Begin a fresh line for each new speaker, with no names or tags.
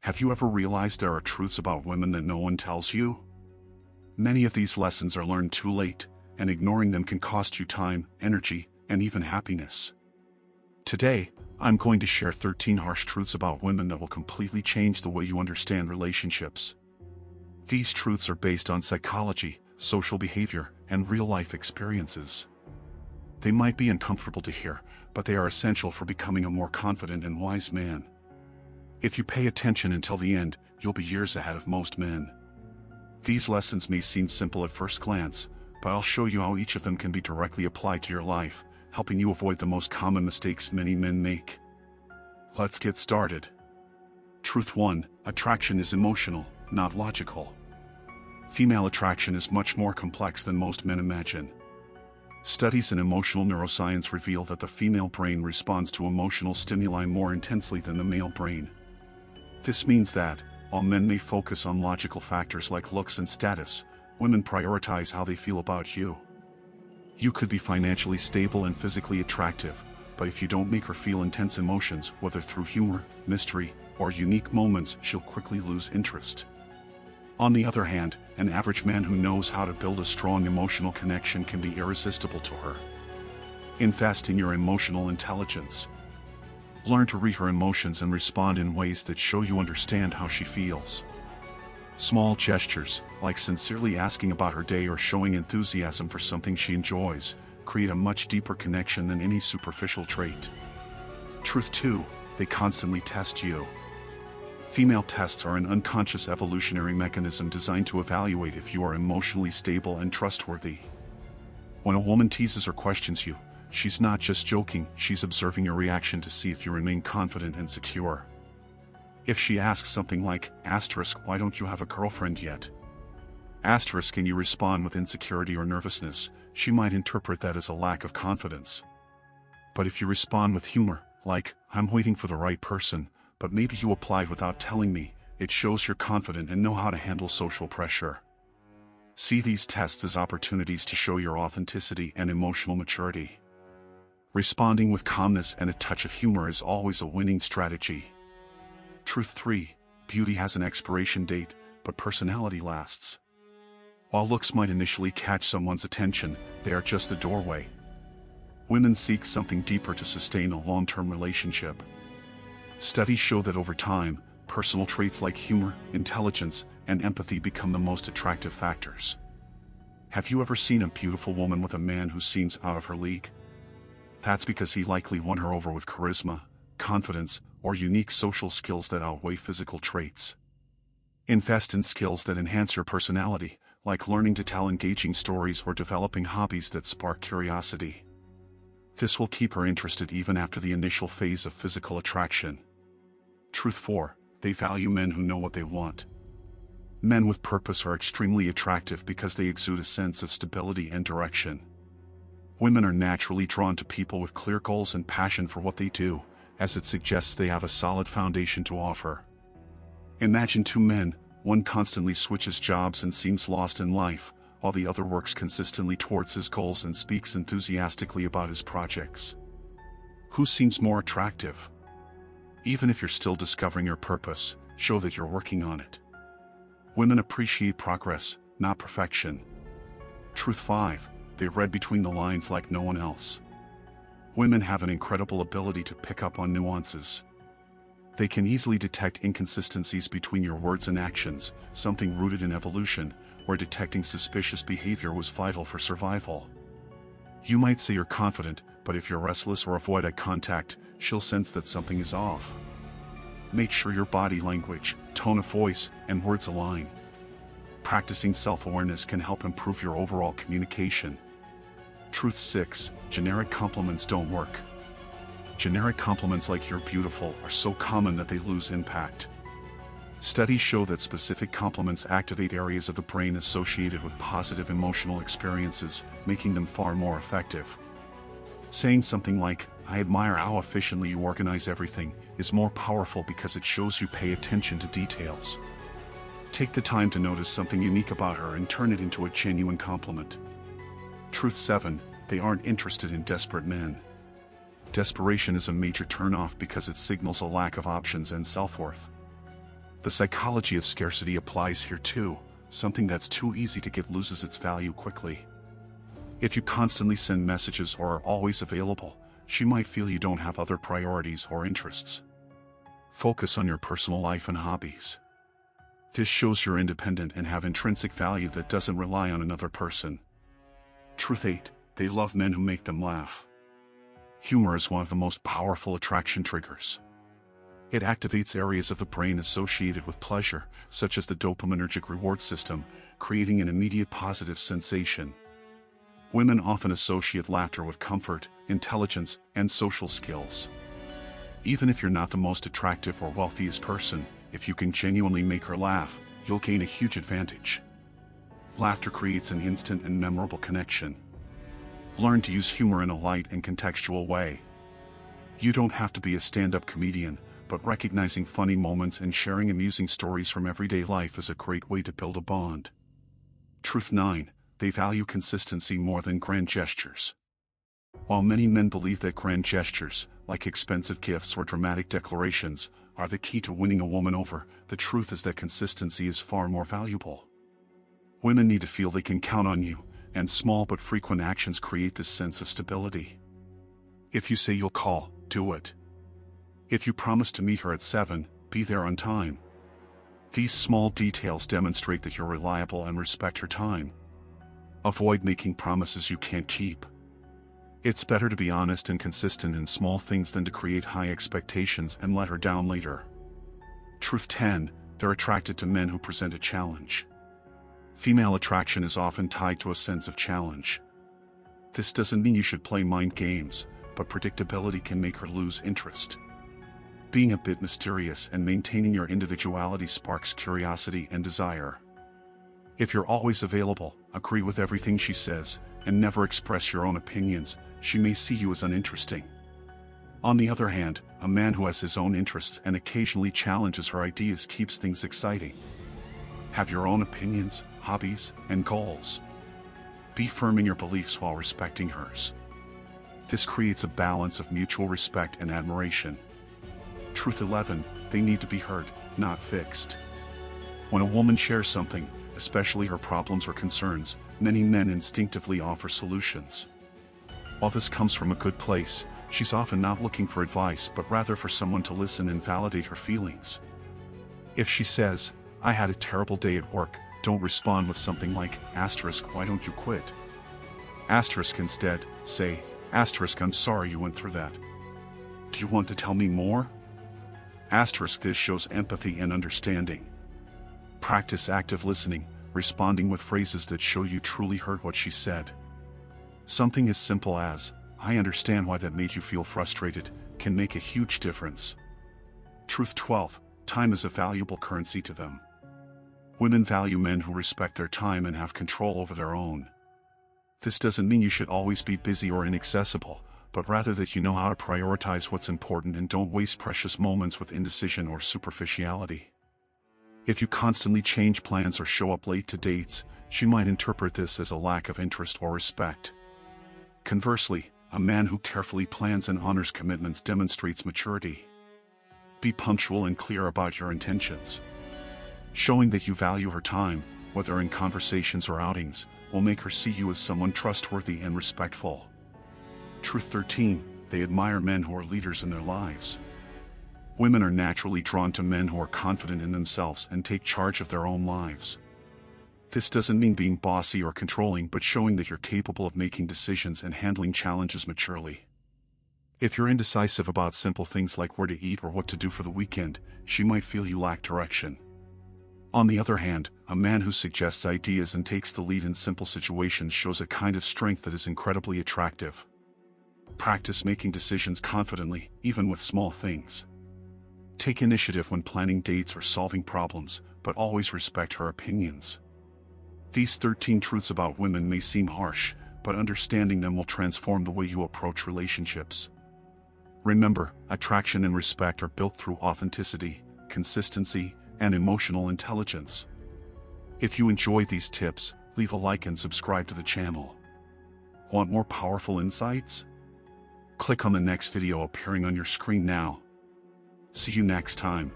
Have you ever realized there are truths about women that no one tells you? Many of these lessons are learned too late, and ignoring them can cost you time, energy, and even happiness. Today, I'm going to share 13 harsh truths about women that will completely change the way you understand relationships. These truths are based on psychology, social behavior, and real-life experiences. They might be uncomfortable to hear, but they are essential for becoming a more confident and wise man. If you pay attention until the end, you'll be years ahead of most men. These lessons may seem simple at first glance, but I'll show you how each of them can be directly applied to your life, helping you avoid the most common mistakes many men make. Let's get started. Truth 1: attraction is emotional, not logical. Female attraction is much more complex than most men imagine. Studies in emotional neuroscience reveal that the female brain responds to emotional stimuli more intensely than the male brain. This means that, while men may focus on logical factors like looks and status, women prioritize how they feel about you. You could be financially stable and physically attractive, but if you don't make her feel intense emotions, whether through humor, mystery, or unique moments, she'll quickly lose interest. On the other hand, an average man who knows how to build a strong emotional connection can be irresistible to her. Invest in your emotional intelligence. Learn to read her emotions and respond in ways that show you understand how she feels. Small gestures, like sincerely asking about her day or showing enthusiasm for something she enjoys, create a much deeper connection than any superficial trait. Truth 2: they constantly test you. Female tests are an unconscious evolutionary mechanism designed to evaluate if you are emotionally stable and trustworthy. When a woman teases or questions you, she's not just joking, she's observing your reaction to see if you remain confident and secure. If she asks something like, "why don't you have a girlfriend yet?" And you respond with insecurity or nervousness, she might interpret that as a lack of confidence. But if you respond with humor, like, "I'm waiting for the right person, but maybe you applied without telling me," it shows you're confident and know how to handle social pressure. See these tests as opportunities to show your authenticity and emotional maturity. Responding with calmness and a touch of humor is always a winning strategy. Truth 3: beauty has an expiration date, but personality lasts. While looks might initially catch someone's attention, they are just a doorway. Women seek something deeper to sustain a long-term relationship. Studies show that over time, personal traits like humor, intelligence, and empathy become the most attractive factors. Have you ever seen a beautiful woman with a man who seems out of her league? That's because he likely won her over with charisma, confidence, or unique social skills that outweigh physical traits. Invest in skills that enhance your personality, like learning to tell engaging stories or developing hobbies that spark curiosity. This will keep her interested even after the initial phase of physical attraction. Truth 4: they value men who know what they want. Men with purpose are extremely attractive because they exude a sense of stability and direction. Women are naturally drawn to people with clear goals and passion for what they do, as it suggests they have a solid foundation to offer. Imagine two men, one constantly switches jobs and seems lost in life, while the other works consistently towards his goals and speaks enthusiastically about his projects. Who seems more attractive? Even if you're still discovering your purpose, show that you're working on it. Women appreciate progress, not perfection. Truth 5: they read between the lines like no one else. Women have an incredible ability to pick up on nuances. They can easily detect inconsistencies between your words and actions, something rooted in evolution, where detecting suspicious behavior was vital for survival. You might say you're confident, but if you're restless or avoid eye contact, she'll sense that something is off. Make sure your body language, tone of voice, and words align. Practicing self-awareness can help improve your overall communication. Truth 6: generic compliments don't work. Generic compliments like "you're beautiful" are so common that they lose impact. Studies show that specific compliments activate areas of the brain associated with positive emotional experiences, making them far more effective. Saying something like, "I admire how efficiently you organize everything," is more powerful because it shows you pay attention to details. Take the time to notice something unique about her and turn it into a genuine compliment. Truth 7: they aren't interested in desperate men. Desperation is a major turn-off because it signals a lack of options and self-worth. The psychology of scarcity applies here too. Something that's too easy to get loses its value quickly. If you constantly send messages or are always available, she might feel you don't have other priorities or interests. Focus on your personal life and hobbies. This shows you're independent and have intrinsic value that doesn't rely on another person. Truth 8. They love men who make them laugh. Humor is one of the most powerful attraction triggers. It activates areas of the brain associated with pleasure, such as the dopaminergic reward system, creating an immediate positive sensation. Women often associate laughter with comfort, intelligence, and social skills. Even if you're not the most attractive or wealthiest person, if you can genuinely make her laugh, you'll gain a huge advantage. Laughter creates an instant and memorable connection. Learn to use humor in a light and contextual way. You don't have to be a stand-up comedian, but recognizing funny moments and sharing amusing stories from everyday life is a great way to build a bond. Truth 9. They value consistency more than grand gestures. While many men believe that grand gestures, like expensive gifts or dramatic declarations, are the key to winning a woman over, the truth is that consistency is far more valuable. Women need to feel they can count on you, and small but frequent actions create this sense of stability. If you say you'll call, do it. If you promise to meet her at 7, be there on time. These small details demonstrate that you're reliable and respect her time. Avoid making promises you can't keep. It's better to be honest and consistent in small things than to create high expectations and let her down later. Truth 10. They're attracted to men who present a challenge. Female attraction is often tied to a sense of challenge. This doesn't mean you should play mind games, but predictability can make her lose interest. Being a bit mysterious and maintaining your individuality sparks curiosity and desire. If you're always available, agree with everything she says, and never express your own opinions, she may see you as uninteresting. On the other hand, a man who has his own interests and occasionally challenges her ideas keeps things exciting. Have your own opinions, hobbies, and goals. Be firm in your beliefs while respecting hers. This creates a balance of mutual respect and admiration. Truth 11. They need to be heard, not fixed. When a woman shares something, especially her problems or concerns, many men instinctively offer solutions. While this comes from a good place, she's often not looking for advice but rather for someone to listen and validate her feelings. If she says, "I had a terrible day at work," don't respond with something like, "Why don't you quit?" Instead, say, "I'm sorry you went through that. Do you want to tell me more?" This shows empathy and understanding. Practice active listening, responding with phrases that show you truly heard what she said. Something as simple as, "I understand why that made you feel frustrated," can make a huge difference. Truth 12. Time is a valuable currency to them. Women value men who respect their time and have control over their own. This doesn't mean you should always be busy or inaccessible, but rather that you know how to prioritize what's important and don't waste precious moments with indecision or superficiality. If you constantly change plans or show up late to dates, she might interpret this as a lack of interest or respect. Conversely, a man who carefully plans and honors commitments demonstrates maturity. Be punctual and clear about your intentions. Showing that you value her time, whether in conversations or outings, will make her see you as someone trustworthy and respectful. Truth 13. They admire men who are leaders in their lives. Women are naturally drawn to men who are confident in themselves and take charge of their own lives. This doesn't mean being bossy or controlling, but showing that you're capable of making decisions and handling challenges maturely. If you're indecisive about simple things like where to eat or what to do for the weekend, she might feel you lack direction. On the other hand, a man who suggests ideas and takes the lead in simple situations shows a kind of strength that is incredibly attractive. Practice making decisions confidently, even with small things. Take initiative when planning dates or solving problems, but always respect her opinions. These 13 truths about women may seem harsh, but understanding them will transform the way you approach relationships. Remember, attraction and respect are built through authenticity, consistency, and emotional intelligence. If you enjoyed these tips, leave a like and subscribe to the channel. Want more powerful insights? Click on the next video appearing on your screen now. See you next time.